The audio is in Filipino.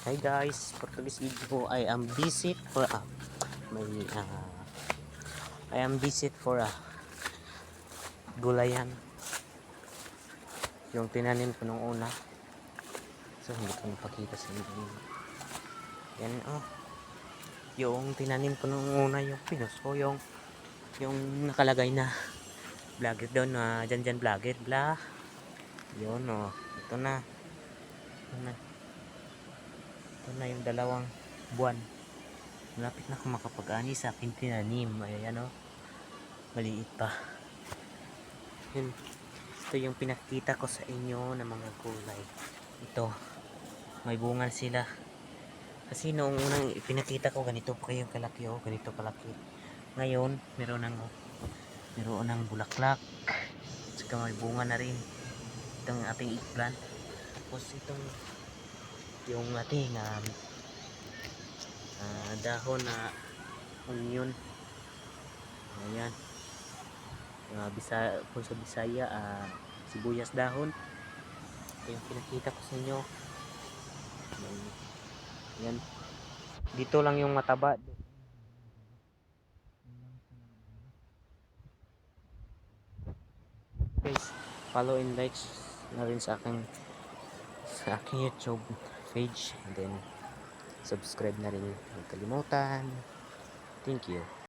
Hi guys, for today's video I am visit for may I am visit for gulayan yung tinanim ko nung una. So hindi ko napakita sa inyo. Yan yung tinanim ko nung una, yung pinos ko, yung nakalagay na vlogger doon na dyan vlogger bla. Yun ito na. Ito na yung 2 buwan. Malapit na ako makapag-ani sa aking tinanim. Ayan maliit pa. Yun. Ito yung pinakita ko sa inyo ng mga gulay. Ito, may bunga sila. Kasi noong unang pinakita ko, ganito pa kayong kalaki, ganito kalaki. Ngayon, meron ng bulaklak. Saka may bunga na rin. Itong ating eggplant. Tapos itong yung ating dahon na onion. Ayan. Kung sa Bisaya, sibuyas dahon. Ito yung pinakita ko sa inyo. Ayan. Dito lang yung mataba. Guys, follow and like na rin sa aking YouTube page, and then subscribe na rin, huwag kalimutan. Thank you.